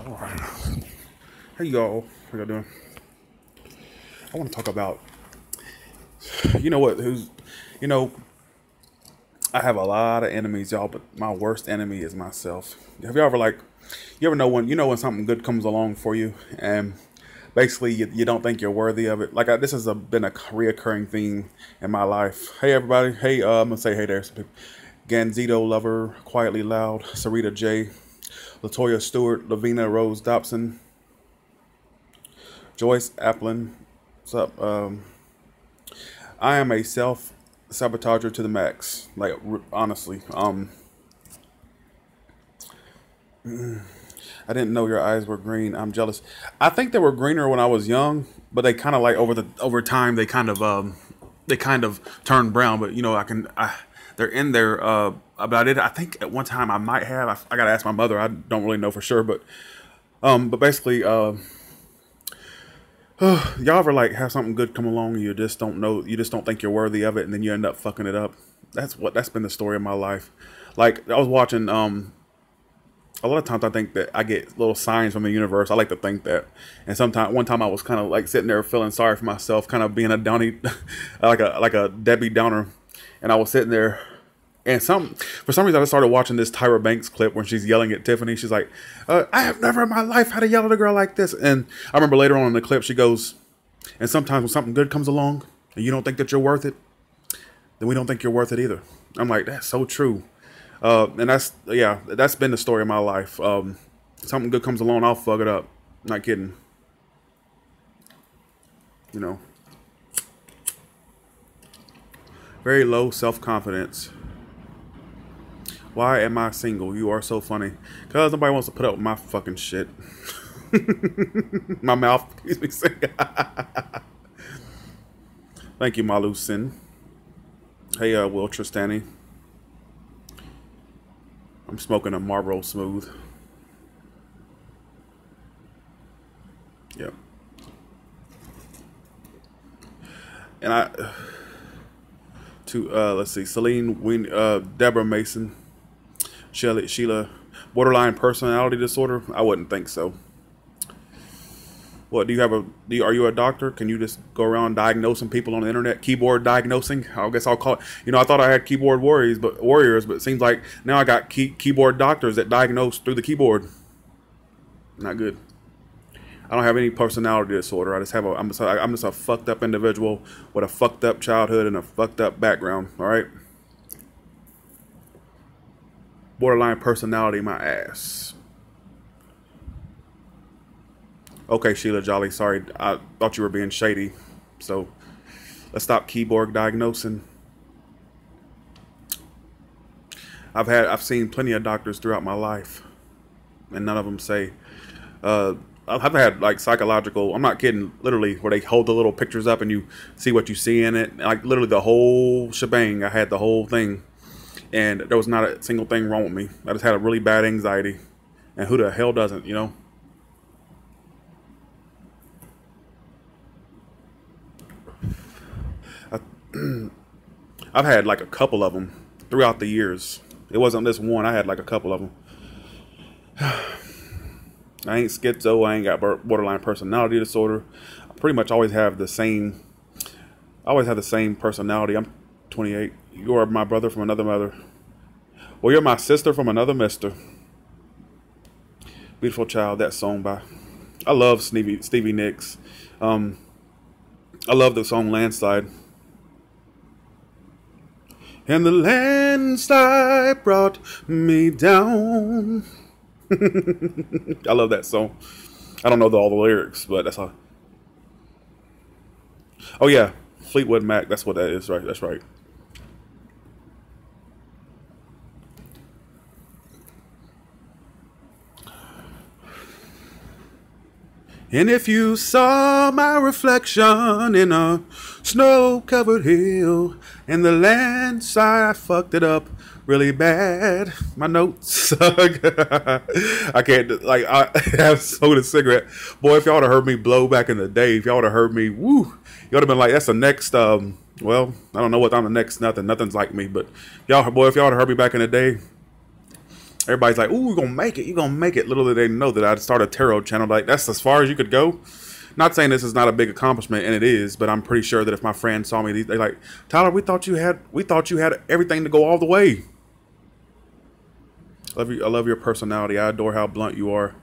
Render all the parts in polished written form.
All right. Hey y'all, how y'all doing? I want to talk about, you know what? You know, I have a lot of enemies, y'all, but my worst enemy is myself. Have you ever you ever know when something good comes along for you, and basically you don't think you're worthy of it? This has been a reoccurring theme in my life. Hey everybody, hey, I'm gonna say hey there. Some people. Ganzito Lover, Quietly Loud, Sarita J, Latoya Stewart, Lavina Rose Dobson, Joyce Applin. What's up? I am a self sabotager to the max. Honestly, I didn't know your eyes were green. I'm jealous. I think they were greener when I was young, but they kind of over time they kind of turned brown. But they're in there. But I think at one time I might have. I gotta ask my mother. I don't really know for sure, but basically, y'all ever have something good come along and you just don't know, you just don't think you're worthy of it, and then you end up fucking it up. That's been the story of my life. Like I was watching. A lot of times I think that I get little signs from the universe. I like to think that. And one time I was kind of sitting there feeling sorry for myself, kind of being a downy, like a Debbie Downer. And I was sitting there, and for some reason I started watching this Tyra Banks clip when she's yelling at Tiffany. She's like, I have never in my life had to yell at a girl like this. And I remember later on in the clip she goes, and sometimes when something good comes along and you don't think that you're worth it, then we don't think you're worth it either. I'm like, that's so true. And that's been the story of my life. Something good comes along, I'll fuck it up. Not kidding. You know. Very low self-confidence. Why am I single? You are so funny. Because nobody wants to put up with my fucking shit. My mouth keeps me saying. Thank you, Malu Sin. Hey, Will Tristani. I'm smoking a Marlboro Smooth. Yep. And let's see, Celine, Deborah Mason, Sheila, borderline personality disorder? I wouldn't think so. What, are you a doctor? Can you just go around diagnosing people on the internet? Keyboard diagnosing? I guess I'll call it. I thought I had keyboard warriors, but it seems like now I got keyboard doctors that diagnose through the keyboard. Not good. I don't have any personality disorder. I'm just a fucked up individual with a fucked up childhood and a fucked up background. All right. Borderline personality, my ass. Okay, Sheila Jolly, sorry. I thought you were being shady. So, let's stop keyboard diagnosing. I've seen plenty of doctors throughout my life, and none of them say. I've had psychological. I'm not kidding. Literally, where they hold the little pictures up and you see what you see in it. Literally the whole shebang. I had the whole thing, and there was not a single thing wrong with me. I just had a really bad anxiety, and who the hell doesn't? I've had a couple of them throughout the years. It wasn't this one. I had a couple of them. I ain't schizo. I ain't got borderline personality disorder. I pretty much always have the same. I always have the same personality. I'm 28. You are my brother from another mother. Well, you're my sister from another mister. Beautiful Child. That song by. I love Stevie Nicks. I love the song Landslide. And the landslide brought me down. I love that song. I don't know all the lyrics, but that's all. Oh yeah, Fleetwood Mac. That's what that is, right? That's right. And if you saw my reflection in a snow-covered hill and the landslide, I fucked it up really bad. My notes. I can't, I have smoked a cigarette. Boy, if y'all would have heard me blow back in the day, if y'all would have heard me, woo, you would have been like, that's the next, well, I don't know what I'm the next nothing. Nothing's like me, but if y'all would have heard me back in the day, Everybody's like, "Ooh, you're gonna make it. You're gonna make it." Little did they know that I'd start a tarot channel. Like, that's as far as you could go. Not saying this is not a big accomplishment, and it is, but I'm pretty sure that if my friends saw me, they like, "Tyler, we thought you had everything to go all the way." Love you. I love your personality. I adore how blunt you are.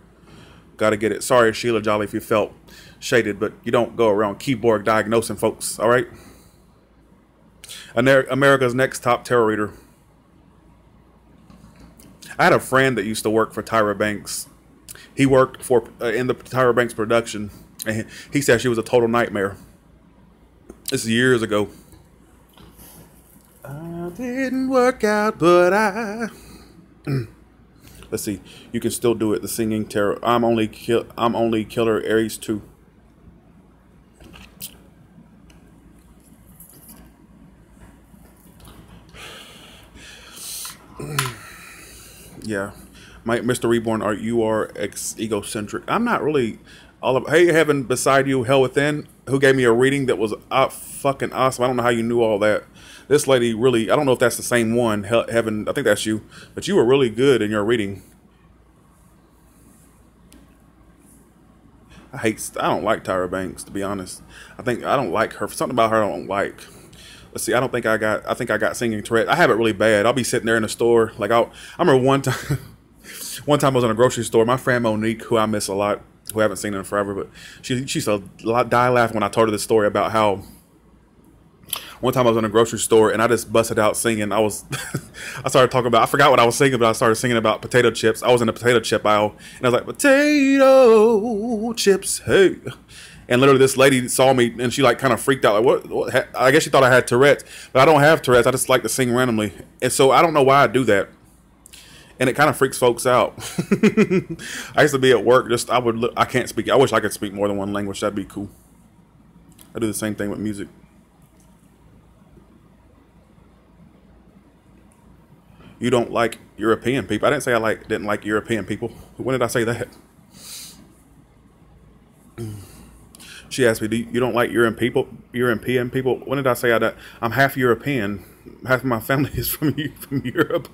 Gotta get it. Sorry, Sheila Jolly, if you felt shaded, but you don't go around keyboard diagnosing folks. All right. America's next top tarot reader. I had a friend that used to work for Tyra Banks. He worked for in the Tyra Banks production, and he said she was a total nightmare. This is years ago. I didn't work out, but I. Let's see. You can still do it. The singing tarot. I'm only killer Aries 2. Yeah, Mr. Reborn, you are egocentric. I'm not really all of. Hey, heaven beside you, hell within, who gave me a reading that was fucking awesome. I don't know how you knew all that. This lady really. I don't know if that's the same one. Heaven, I think that's you, but you were really good in your reading. I don't like Tyra Banks, to be honest. I don't like her. Something about her I don't like. Let's see. I think I got singing Tourette. I have it really bad. I'll be sitting there in the store. Like I remember one time. One time I was in a grocery store. My friend Monique, who I miss a lot, who I haven't seen in forever, but she used to die laughing when I told her the story about how one time I was in a grocery store and I just busted out singing. I started talking about, I forgot what I was singing, but I started singing about potato chips. I was in the potato chip aisle and I was like, potato chips, hey. And literally this lady saw me and she like kind of freaked out. Like, what? I guess she thought I had Tourette's, but I don't have Tourette's. I just like to sing randomly. And so I don't know why I do that. And it kind of freaks folks out. I used to be at work. I can't speak. I wish I could speak more than one language. That'd be cool. I do the same thing with music. You don't like European people. I didn't say didn't like European people. When did I say that? She asked me, you don't like European people? When did I say that? I'm half European. Half of my family is from Europe.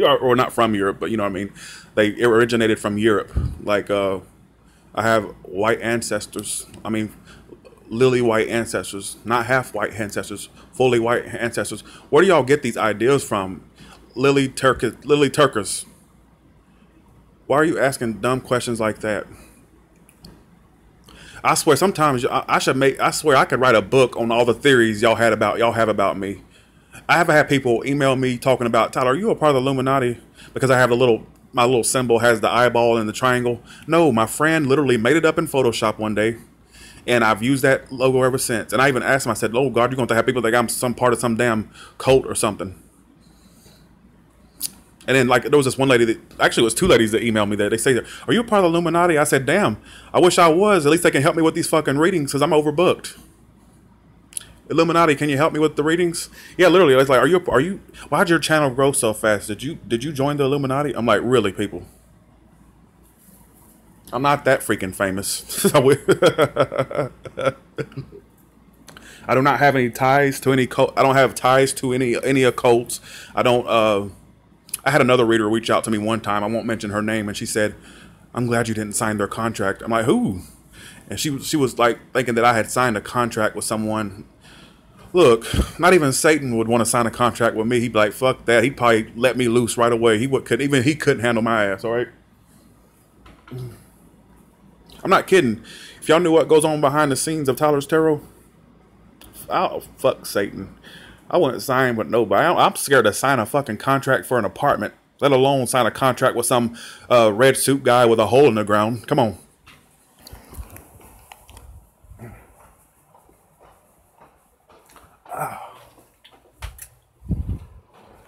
Or not from Europe, but you know what I mean. They originated from Europe. Like, I have white ancestors. I mean, lily white ancestors. Not half white ancestors. Fully white ancestors. Where do y'all get these ideas from? Lily Turkers. Why are you asking dumb questions like that? I swear sometimes I swear I could write a book on all the theories y'all have about me. I have had people email me talking about, Tyler, are you a part of the Illuminati? Because I have my little symbol has the eyeball and the triangle. No, my friend literally made it up in Photoshop one day. And I've used that logo ever since. And I even asked him, I said, oh God, you're going to have people think I'm some part of some damn cult or something. And then, like, there was this one lady that, actually, it was two ladies that emailed me that. They say, are you a part of the Illuminati? I said, damn, I wish I was. At least they can help me with these fucking readings because I'm overbooked. Illuminati, can you help me with the readings? Yeah, literally. I was like, are you, why'd your channel grow so fast? Did you join the Illuminati? I'm like, really, people? I'm not that freaking famous. I do not have any ties to any cult. I don't have ties to any occults. I don't, I had another reader reach out to me one time. I won't mention her name. And she said, I'm glad you didn't sign their contract. I'm like, who? And she was like thinking that I had signed a contract with someone. Look, not even Satan would want to sign a contract with me. He'd be like, fuck that. He'd probably let me loose right away. He couldn't handle my ass, all right? I'm not kidding. If y'all knew what goes on behind the scenes of Tyler's Tarot, oh, fuck Satan. I wouldn't sign with nobody. I'm scared to sign a fucking contract for an apartment, let alone sign a contract with some red suit guy with a hole in the ground. Come on.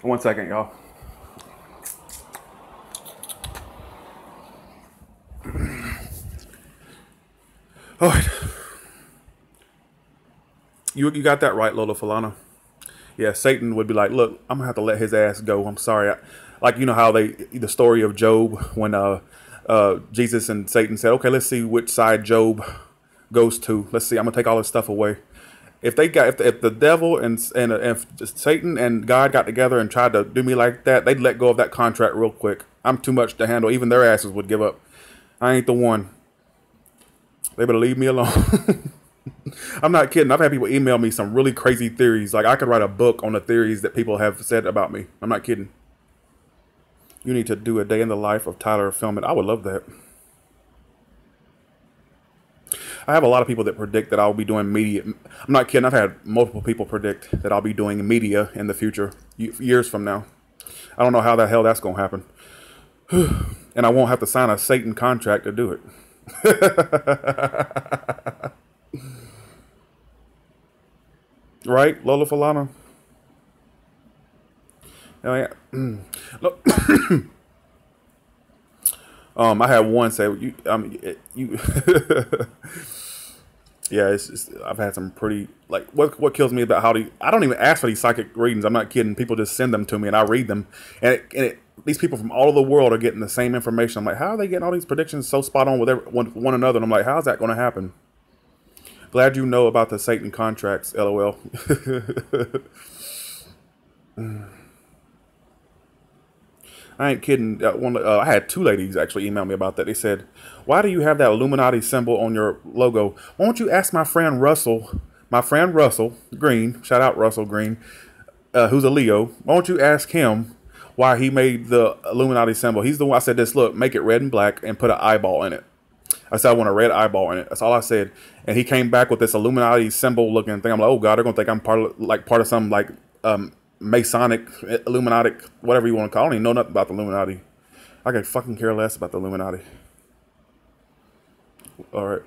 One second, y'all. All right. You got that right, Lola Falana. Yeah, Satan would be like, look, I'm going to have to let his ass go. I'm sorry. Like, you know how the story of Job, when Jesus and Satan said, okay, let's see which side Job goes to. Let's see, I'm going to take all his stuff away. If the devil and if Satan and God got together and tried to do me like that, they'd let go of that contract real quick. I'm too much to handle. Even their asses would give up. I ain't the one. They better leave me alone. I'm not kidding. I've had people email me some really crazy theories. Like I could write a book on the theories that people have said about me. I'm not kidding. You need to do a day in the life of Tyler Filmon. I would love that. I have a lot of people that predict that I'll be doing media. I'm not kidding. I've had multiple people predict that I'll be doing media in the future, years from now. I don't know how the hell that's going to happen. And I won't have to sign a Satan contract to do it. Right, Lola Falana? Oh, yeah. Look. I had one say you yeah, I've had some pretty, like, what kills me about I don't even ask for these psychic readings. I'm not kidding. People just send them to me and I read them, and these people from all over the world are getting the same information. I'm like, how are they getting all these predictions so spot on with one another? And I'm like, how's that going to happen? Glad you know about the Satan contracts, LOL. I ain't kidding. I had two ladies actually email me about that. They said, why do you have that Illuminati symbol on your logo? Why don't you ask my friend Russell Green, shout out Russell Green, who's a Leo. Why don't you ask him why he made the Illuminati symbol? He's the one. I said this, look, make it red and black and put an eyeball in it. I said, I want a red eyeball in it. That's all I said. And he came back with this Illuminati symbol looking thing. I'm like, oh God, they're going to think I'm part of some like, Masonic, Illuminati, whatever you want to call it. I don't even know nothing about the Illuminati. I could fucking care less about the Illuminati. All right.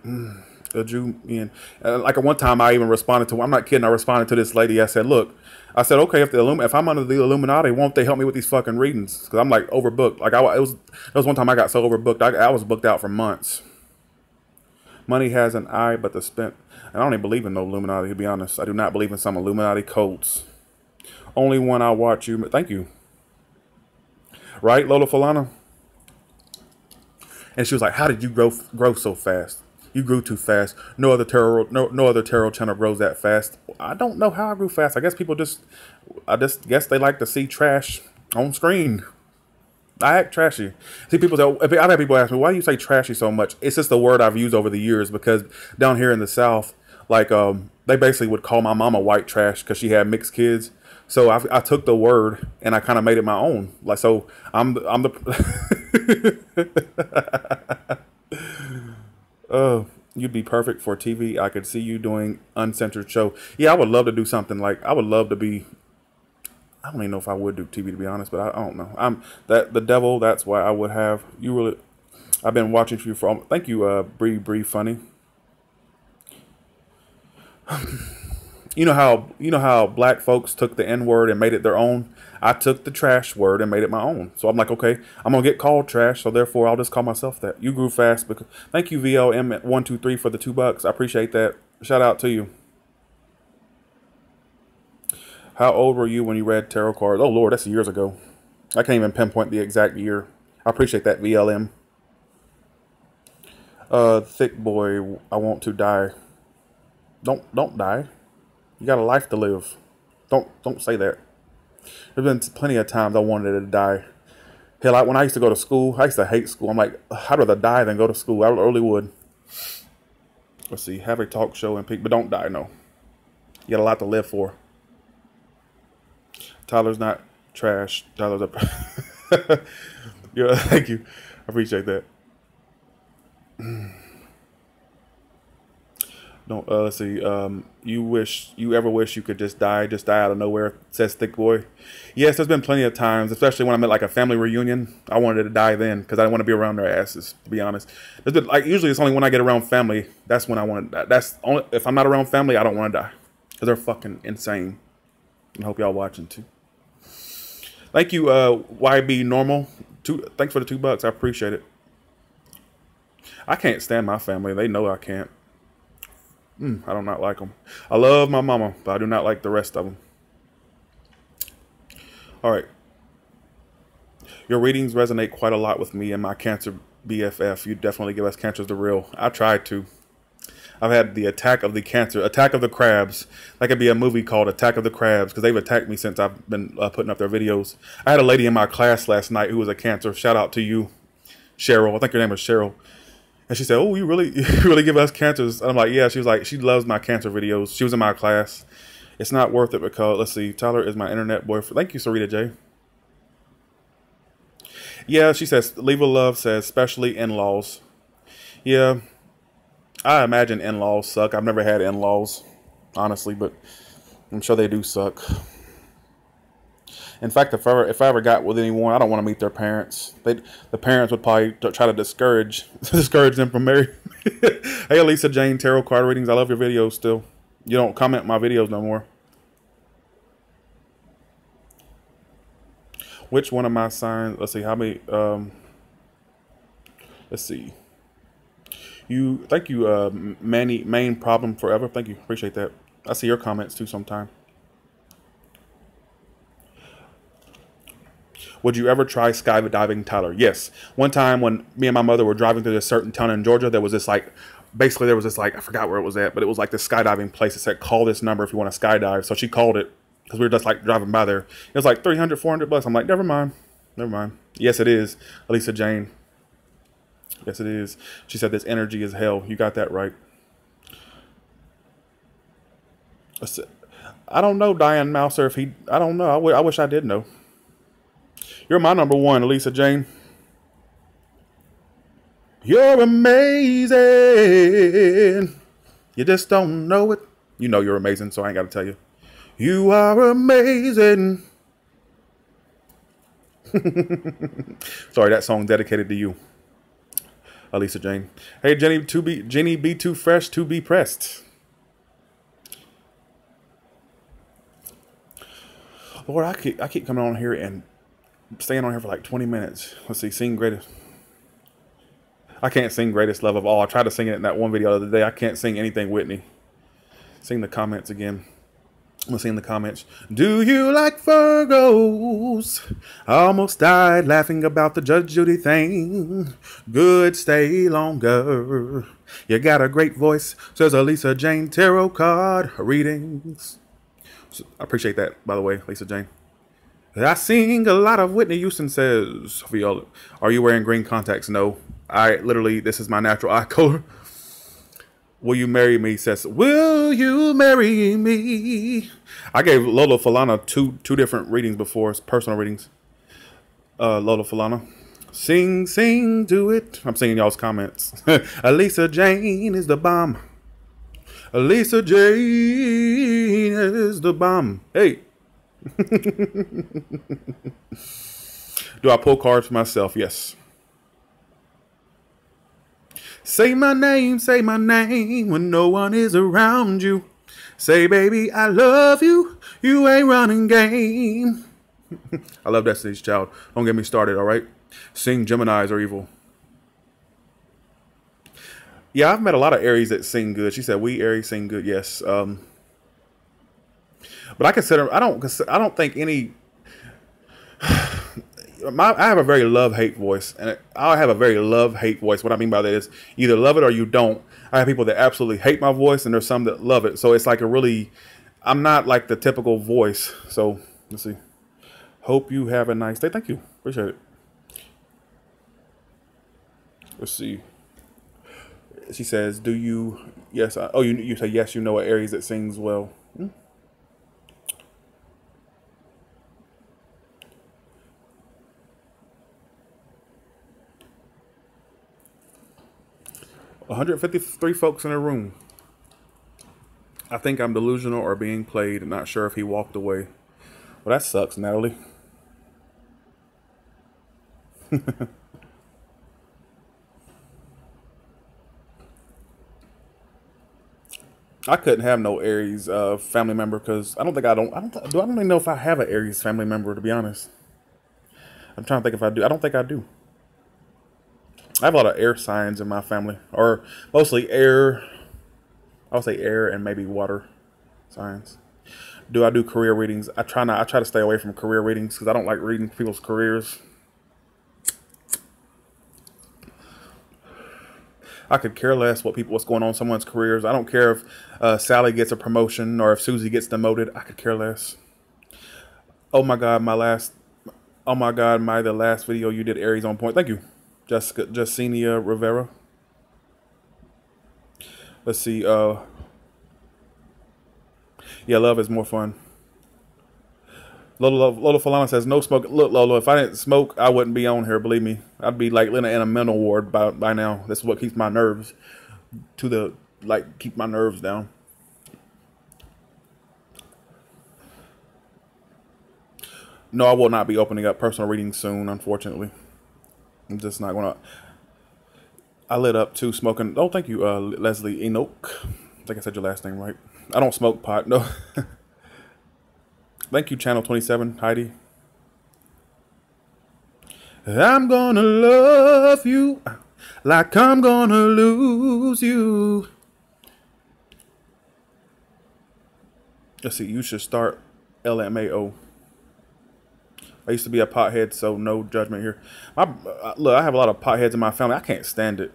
The Jew, Ian. Like at one time I even responded to, I'm not kidding, I responded to this lady. I said, look, okay, if I'm under the Illuminati, won't they help me with these fucking readings? Because I'm like overbooked. Like it was one time I got so overbooked, I was booked out for months. Money has an eye, but the spent. I don't even believe in no Illuminati, to be honest. I do not believe in some Illuminati cults. Only one I watch you. Thank you. Right, Lola Falana? And she was like, how did you grow so fast? You grew too fast. No other tarot channel grows that fast. I don't know how I grew fast. I guess I just guess they like to see trash on screen. I act trashy. See, I've had people ask me, why do you say trashy so much? It's just the word I've used over the years, because down here in the South, like, they basically would call my mama white trash because she had mixed kids. So I took the word and I kind of made it my own. Like, so I'm the oh, you'd be perfect for TV. I could see you doing uncensored show. Yeah, I would love to do something like, I would love to be, I don't even know if I would do TV, to be honest, but I don't know. The devil, that's why I would have you really. I've been watching you for, thank you, Bree Funny. You know how black folks took the N word and made it their own? I took the trash word and made it my own. So I'm like, okay, I'm gonna get called trash, so therefore I'll just call myself that. You grew fast because thank you VLM123 for the $2. I appreciate that. Shout out to you. How old were you when you read tarot cards? Oh Lord, that's years ago. I can't even pinpoint the exact year. I appreciate that, VLM. Thick boy, I want to die. Don't die. You got a life to live. Don't say that. There's been plenty of times I wanted to die. Hell, when I used to go to school, I used to hate school. I'm like, I'd rather die than go to school. I really would. Let's see, have a talk show and peak, but don't die, no. You got a lot to live for. Tyler's not trash. Tyler's a... Yeah, thank you. I appreciate that. Don't let's see. You ever wish you could just die out of nowhere? Says Thick Boy. Yes, there's been plenty of times, especially when I'm at like a family reunion. I wanted to die then because I didn't want to be around their asses. To be honest, there's been, like, usually it's only when I get around family that's when I want to die. That's only if I'm not around family, I don't want to die because they're fucking insane. I hope y'all watching too. Thank you, YB Normal. Thanks for the $2. I appreciate it. I can't stand my family. They know I can't. I do not like them. I love my mama, but I do not like the rest of them. All right. Your readings resonate quite a lot with me and my cancer BFF. You definitely give us Cancer's the Real. I tried to. I've had the attack of the cancer, attack of the crabs. That could be a movie called Attack of the Crabs because they've attacked me since I've been putting up their videos. I had a lady in my class last night who was a cancer. Shout out to you, Cheryl. I think your name was Cheryl. And she said, "Oh, you really give us cancers?" And I'm like, "Yeah." She was like, she loves my cancer videos. She was in my class. It's not worth it because, let's see, Tyler is my internet boyfriend. Thank you, Sarita J. Yeah, she says, Leave a Love says, especially in-laws. Yeah, I imagine in-laws suck. I've never had in-laws, honestly, but I'm sure they do suck. In fact, if I ever got with anyone, I don't want to meet their parents. The parents would probably try to discourage them from marrying. Hey, Lisa Jane, tarot card readings. I love your videos still. You don't comment my videos no more. Which one of my signs? Let's see how many. Let's see. Thank you, main problem forever. Thank you, appreciate that. I see your comments too sometime. Would you ever try skydiving, Tyler? Yes. One time when me and my mother were driving through this certain town in Georgia, there was this like, basically there was this like, I forgot where it was at, but it was like this skydiving place. It said, call this number if you want to skydive. So she called it because we were just like driving by there. It was like 300, 400 bucks. I'm like, never mind. Yes, it is. Elisa Jane. Yes, it is. She said this energy is hell. You got that right. I don't know, Diane Mouser, if he, I don't know. I wish I did know. You're my number one, Elisa Jane. You're amazing. You just don't know it. You know you're amazing, so I ain't got to tell you. You are amazing. Sorry, that song dedicated to you, Elisa Jane. Hey, Jenny, be too fresh to be pressed. Lord, I keep coming on here and staying on here for like 20 minutes. Let's see, sing greatest. I can't sing Greatest Love of All. I tried to sing it in that one video the other day. I can't sing anything Whitney. Sing the comments again. Let's sing the comments. Do you like Virgos? I almost died laughing about the Judge Judy thing. Good, stay longer. You got a great voice, says Elisa Jane. Tarot card readings. So, I appreciate that, by the way, Lisa Jane. I sing a lot of Whitney Houston, says Viola. Are you wearing green contacts? No. This is my natural eye color. Will you marry me? Says, will you marry me? I gave Lola Falana two different readings before, personal readings. Lola Falana. Sing, sing, do it. I'm singing y'all's comments. Elisa Jane is the bomb. Elisa Jane is the bomb. Hey. Do I pull cards for myself? Yes. Say my name when no one is around you. Say, baby, I love you. You ain't running game. I love Destiny's Child. Don't get me started, all right? Sing Geminis are evil. Yeah, I've met a lot of Aries that sing good. She said, we Aries sing good. Yes. But I consider, I don't think any, I have a very love-hate voice, and I have a very love-hate voice. What I mean by that is either love it or you don't. I have people that absolutely hate my voice, and there's some that love it. So it's like I'm not like the typical voice. So let's see. Hope you have a nice day. Thank you. Appreciate it. Let's see. She says, do you, yes. You say, yes, you know an Aries that sings well. 153 folks in a room. I think I'm delusional or being played. Not sure if he walked away. Well, that sucks, Natalie. I couldn't have no Aries family member because I don't even know if I have an Aries family member, to be honest. I'm trying to think if I do. I don't think I do. I have a lot of air signs in my family, or mostly air. I'll say air and maybe water signs. Do I do career readings? I try to stay away from career readings because I don't like reading people's careers. I could care less what's going on in someone's careers. I don't care if Sally gets a promotion or if Susie gets demoted. I could care less. Oh my God, oh my God, the last video you did, Aries on point. Thank you, Justinian Rivera. Let's see. Yeah, love is more fun. Lola Falana says, no smoke. Look, Lola, if I didn't smoke, I wouldn't be on here, believe me. I'd be like in a mental ward by now. This is what keeps my nerves keep my nerves down. No, I will not be opening up personal readings soon, unfortunately. I'm just not gonna. I lit up too smoking. Oh, thank you, Leslie Enoch. I think I said your last name right. I don't smoke pot, no. Thank you, Channel 27, Heidi. I'm gonna love you like I'm gonna lose you. Let's see, you should start LMAO. I used to be a pothead, so no judgment here. Look, I have a lot of potheads in my family. I can't stand it.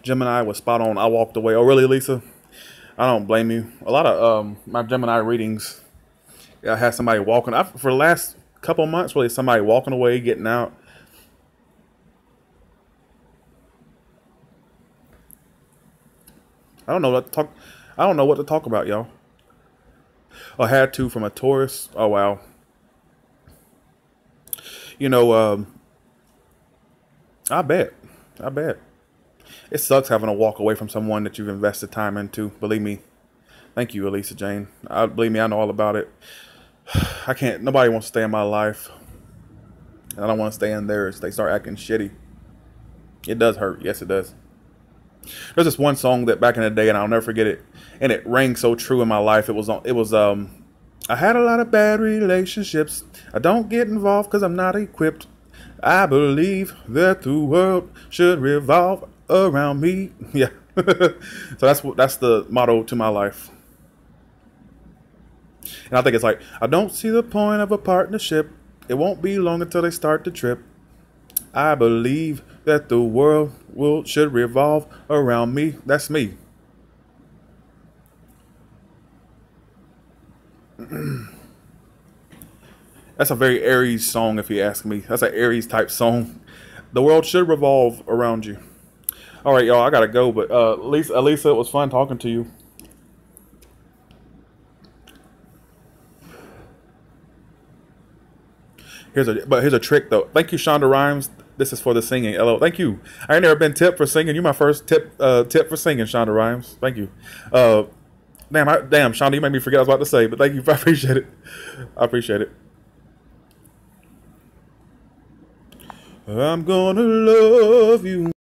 Gemini was spot on. I walked away. Oh, really, Lisa? I don't blame you. A lot of my Gemini readings, I had somebody walking. For the last couple months, really, somebody walking away, getting out. I don't know what to talk. I don't know what to talk about, y'all. I had to from a Taurus. Oh wow. You know, I bet. It sucks having to walk away from someone that you've invested time into. Believe me. Thank you, Elisa Jane. Believe me, I know all about it. I can't. Nobody wants to stay in my life, and I don't want to stay in theirs. They start acting shitty. It does hurt. Yes, it does. There's this one song that back in the day, and I'll never forget it, and it rang so true in my life. It was I had a lot of bad relationships. I don't get involved because I'm not equipped. I believe that the world should revolve around me. Yeah. So that's the motto to my life. And I think it's like, I don't see the point of a partnership. It won't be long until they start to trip. I believe that the world should revolve around me. That's me. That's a very Aries song, if you ask me. That's an Aries type song. The world should revolve around you. All right, y'all, I gotta go. But Lisa, it was fun talking to you. Here's a trick though. Thank you, Shonda Rhimes. This is for the singing. Hello, thank you. I ain't never been tipped for singing. You my first tip for singing, Shonda Rhimes. Thank you. Damn, Shonda, you made me forget what I was about to say. But thank you. I appreciate it. I appreciate it. I'm gonna love you.